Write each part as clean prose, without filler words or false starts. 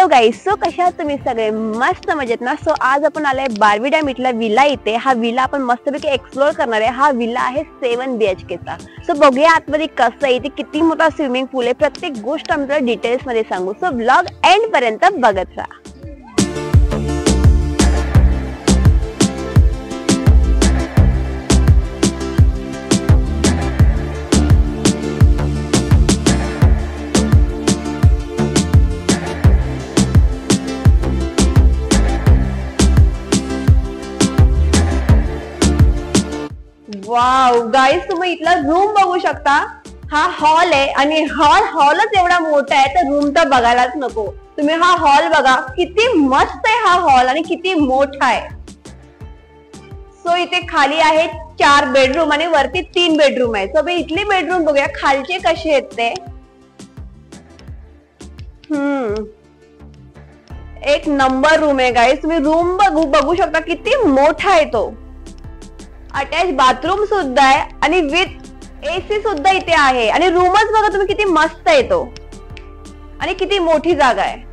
गाईस, so कशा आहात तुम्ही सगळे? मस्त मजेत ना? सो आज आपण आलोय बार्बी डॅम इथला विला इथे. हा विला आपण मस्तपैकी एक्सप्लोर करणार आहे. हा विला आहे 7 BHK चा. सो बघूया आतमध्ये कसं आहे, इथे किती मोठा स्विमिंग पूल आहे, प्रत्येक गोष्ट आम्ही डिटेल्स मध्ये सांगू. सो ब्लॉग एंड पर्यंत बघत राहा. वाव गाईज, तुम्ही इथला रूम बघू शकता. हा हॉल आहे आणि हॉलच एवढा मोठा आहे तर रूम तर बघायलाच नको. तुम्ही हा हॉल बघा, किती मस्त आहे हा हॉल आणि किती मोठा आहे. सो इथे खाली आहे 4 बेडरूम आणि वरती 3 बेडरूम आहे. सो इथली बेडरूम बघूया खालचे कसे आहेत ते. एक नंबर रूम आहे गाईज. तुम्ही रूम बघू शकता, किती मोठा आहे तो. अटॅच बाथरूम सुद्धा आहे आणि विथ AC सुद्धा इथे आहे. आणि रूमच बघा तुम्ही, किती मस्त आहे तो आणि किती मोठी जागा आहे.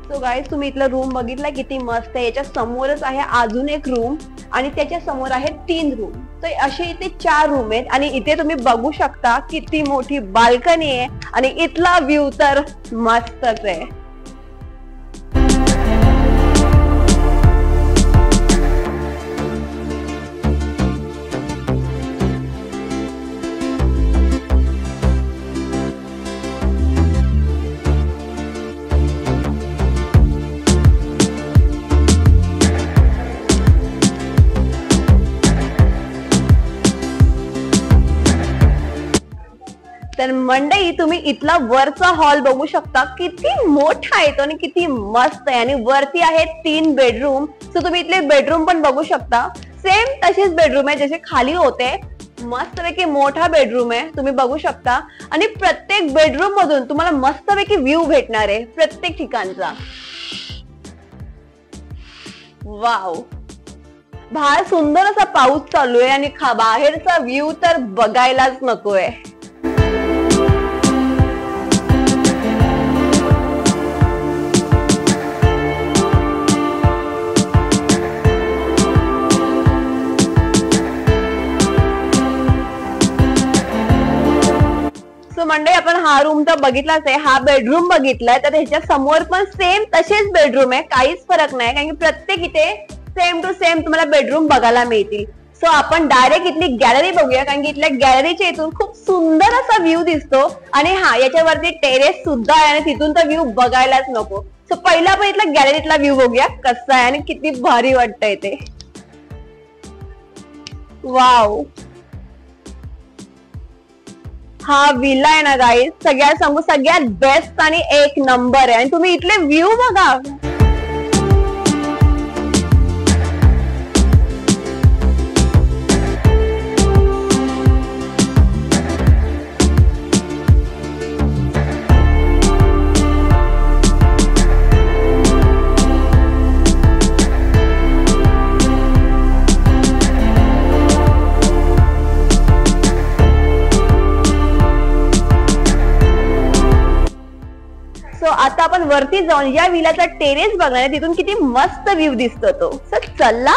सो गाईज, तुम्ही इथला रूम बघितला किती मस्त आहे. याच्या समोरच आहे अजून एक रूम आणि त्याच्या समोर आहेत 3 रूम. तर असे इथे 4 रूम आहेत आणि इथे तुम्ही बघू शकता किती मोठी बाल्कनी आहे आणि इथला व्ह्यू तर मस्तच आहे. तर मंडळी, तुम्ही इथला वरचा हॉल बघू शकता, किती मोठा आहे तो आणि किती मस्त आहे. आणि वरती आहे 3 बेडरूम. सो तुम्ही इथले बेडरूम पण बघू शकता. सेम तसेच बेडरूम आहे जसे खाली होते. मस्तपैकी मोठा बेडरूम आहे, तुम्ही बघू शकता. आणि प्रत्येक बेडरूम मधून तुम्हाला मस्तपैकी व्ह्यू भेटणार आहे प्रत्येक ठिकाणचा. वाव, बाहेर सुंदर असा पाऊस चालू आहे आणि बाहेरचा व्ह्यू तर बघायलाच नकोय. मंडळी, आपण हा रूम तर बघितलाच आहे, हा बेडरूम बघितलाय. तर ह्याच्या समोर पण सेम तसेच बेडरूम आहे, काहीच फरक नाही. कारण की प्रत्येक इथे सेम टू सेम तुम्हाला बेडरूम बघायला मिळतील. सो आपण डायरेक्ट इथली गॅलरी बघूया, कारण की इथल्या गॅलरीच्या इथून खूप सुंदर असा व्ह्यू दिसतो. आणि याच्यावरती टेरेस सुद्धा आहे आणि तिथून तर व्ह्यू बघायलाच नको. सो पहिला आपण इथला गॅलरीतला व्ह्यू बघूया कसा आहे आणि किती भारी वाटतंय ते. वाव, हा विला आहे ना गाईज, सगळ्यात बेस्ट आणि एक नंबर आहे. आणि तुम्ही इथले व्ह्यू बघा. आता आपण वरती जाऊन या विलाचा टेरेस बघणार आहे. तिथून किती मस्त व्ह्यू दिसतो तो. सर चला.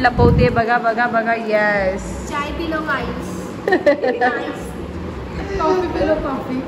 लपवते बघा बघा बघा. यस, चाय पी लो गाइस. कॉफी पी लो कॉफी.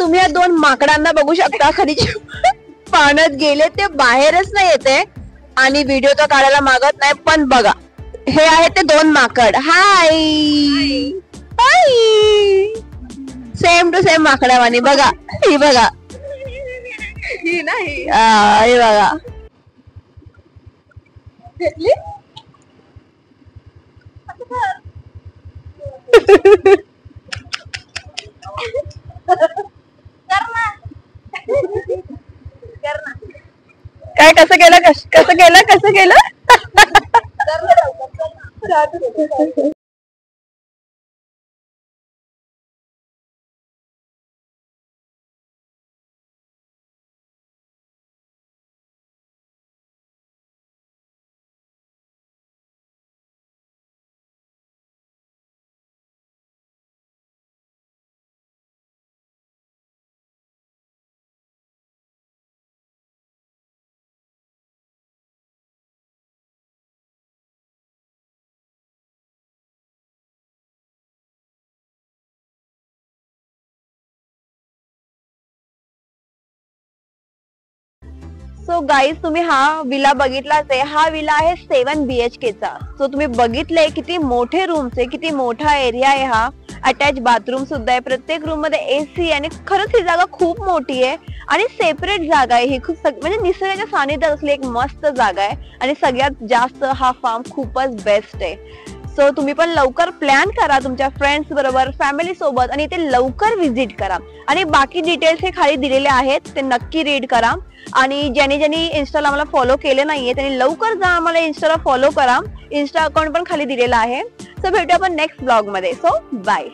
तुम्ही या 2 माकडांना बघू शकता, खाली पाण्यात गेले ते बाहेरच नाही येते आणि व्हिडिओ तर काढायला मागत नाही. पण बघा, हे आहे ते 2 माकड. हाय हाय, सेम टू सेम माकडावानी. बघा ही बघा, ही नाही, हे बघा. काय कसं केलं, कसं केलं. सो गाईज, तुम्ही हा विला बघितलाच आहे. हा विला आहे 7 BHK चा. सो तुम्ही बघितलंय किती मोठे रूम्स आहे, किती मोठा एरिया आहे. हा अटॅच बाथरूम सुद्धा आहे. प्रत्येक रूम मध्ये AC आणि खरंच ही जागा खूप मोठी आहे आणि सेपरेट जागा आहे. ही खूप म्हणजे निसर्गाच्या सानिध्यात असली एक मस्त जागा आहे आणि सगळ्यात जास्त हा फार्म खूपच बेस्ट आहे. सो तुम्ही पण लवकर प्लॅन करा तुमच्या फ्रेंड्स बरोबर, फॅमिली सोबत आणि ते लवकर व्हिजिट करा. आणि बाकी डिटेल्स हे खाली दिलेले आहेत, ते नक्की रीड करा. आणि ज्यांनी इन्स्टाला आम्हाला फॉलो केले नाहीये त्यांनी लवकर जा, आम्हाला इन्स्टाला फॉलो करा. इन्स्टा अकाउंट पण खाली दिलेला आहे. सो भेटूया आपण नेक्स्ट ब्लॉग मध्ये. So bye.